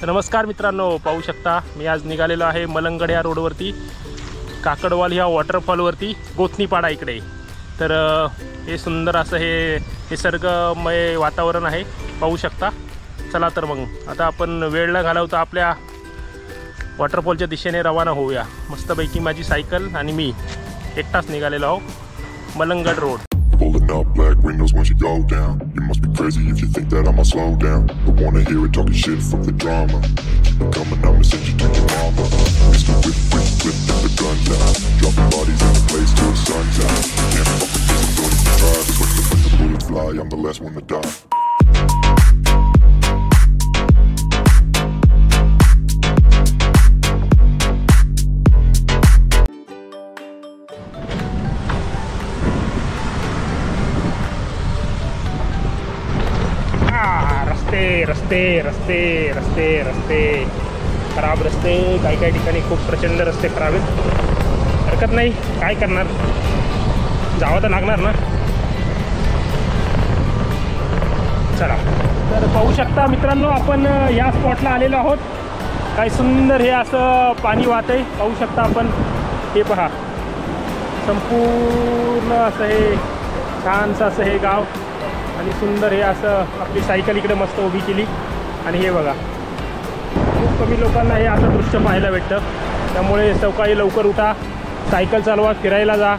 नमस्कार मित्रांनो, पाहू शकता मी आज निघालेलो आहे मलंगड या रोडवरती, काकडवाल ह्या वॉटरफॉलवरती, गोथनीपाडा इकडे। तर हे सुंदर असं हे निसर्गमय वातावरण आहे, पाहू शकता। चला तर मग आता आपण वेळ न घालवता आपल्या वॉटरफॉलच्या दिशेने रवाना होऊया। मस्तपैकी माझी सायकल आणि मी एकटाच निघालेलो आहो Malangad road. Pulling up black windows once you go down. You must be crazy if you think that I'ma slow down. Don't wanna hear it talking shit from the drama. Keep it coming, I'ma send you to your mama. Mr. Whip, and the guns out. Dropping bodies in the place till the sun's out. Can't fuck with this, I'm going to try. But when the bullets fly, I'm the last one to die. रस्ते खराब रस्ते, काही ठिकाणी खूप प्रचंड रस्ते खराब आहेत। हरकत नाही, काय करणार, जावं तर लागणार ना। चला तर पाहू शकता मित्रांनो, आपण या स्पॉटला आलेलो आहोत। काय सुंदर हे असं पाणी वाहतंय, पाहू शकता आपण। हे पहा, संपूर्ण असं हे छानसं असं हे गाव आणि सुंदर हे असं आपली सायकल इकडे मस्त उभी केली। आणि हे बघा, खूप कमी लोकांना हे असं दृश्य पाहायला भेटतं, त्यामुळे सकाळी लवकर उठा, सायकल चालवा, फिरायला जा।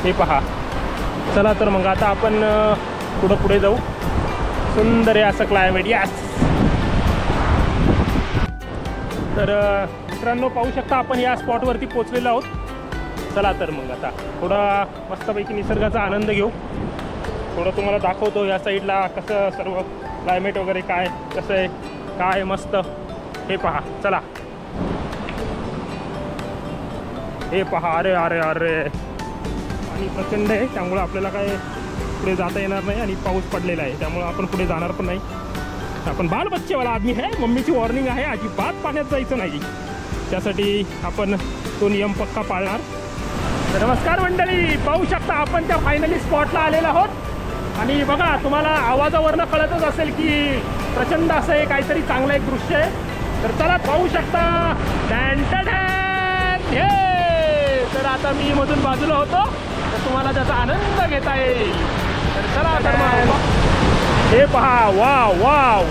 हे पहा, चला तर मग आता आपण पुढे जाऊ। सुंदर आहे असं क्लायमेट, यस। तर मित्रांनो पाहू शकता, आपण या स्पॉटवरती पोचलेलो आहोत। चला तर मग आता थोडा मस्तपैकी निसर्गाचा आनंद घेऊ, थोडं तुम्हाला दाखवतो या साईडला कसं सर्व क्लायमेट वगैरे काय कसं आहे, काय मस्त। हे पहा, चला हे पहा, अरे अरे अरे आणि प्रचंड आहे, त्यामुळे आपल्याला काय पुढे जाता येणार नाही आणि पाऊस पडलेला आहे, त्यामुळे आपण पुढे जाणार पण नाही। आपण बाल बच्चेवाला आदमी आहे, मम्मीची वॉर्निंग आहे, अजिबात पाण्यात जायचं नाही, त्यासाठी आपण तो नियम पक्का पाळणार। तर नमस्कार मंडळी, पाहू शकता आपण त्या फायनली स्पॉटला आलेलो आहोत। आणि बघा, तुम्हाला आवाजावरनं कळतच असेल की प्रचंड असं आहे काहीतरी चांगलं एक दृश्य आहे। तर चला पाहू शकता, हे तर आता मी मधून बाजूला होतो, तर तुम्हाला त्याचा आनंद घेता येईल। तर चला तर हे पहा, वाव वाव,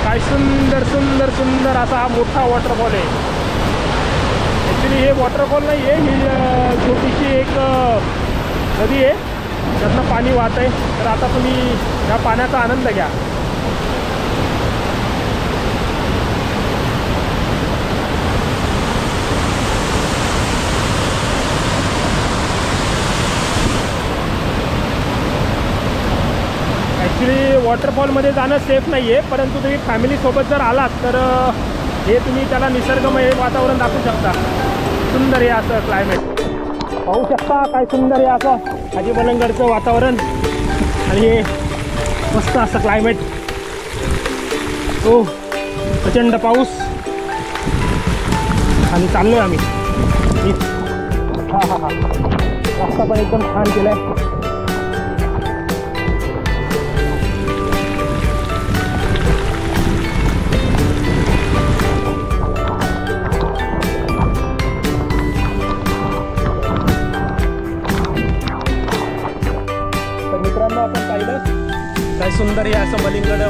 काय सुंदर सुंदर सुंदर असा हा मोठा वॉटरफॉल आहे। ॲक्च्युली हे वॉटरफॉल नाही आहे, ही छोटीशी एक नदी आहे, त्यातनं पाणी वाहत आहे। तर आता तुम्ही या पाण्याचा आनंद घ्या। ॲक्च्युली वॉटरफॉलमध्ये जाणं सेफ नाही आहे, परंतु तुम्ही फॅमिलीसोबत जर आलात तर हे तुम्ही त्याला निसर्गमय वातावरण दाखवू शकता। सुंदर आहे असं क्लायमेट, पाहू शकता काय सुंदर आहे असं आजी मलंगडचं वातावरण आणि हे मस्त असं क्लायमेट। हो, प्रचंड पाऊस आणि चाललोय आम्ही। हा रस्ता पण एकदम छान केलाय। मित्रांनो आपण पाहिलं काय सुंदर आहे असं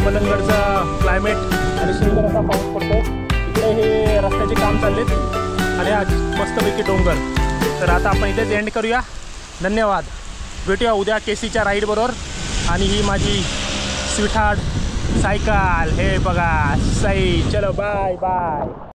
मलंगडचं क्लायमेट आणि सुंदर असा पाऊस पडतो। इकडे हे रस्त्याचे काम चाललेत आणि आज मस्तपैकी डोंगर। तर आता आपण इथेच एंड करूया, धन्यवाद। भेटूया उद्या केसीच्या राईडबरोबर। आणि ही माझी स्वीटहार्ट सायकल, हे बघा सई, चलो बाय बाय।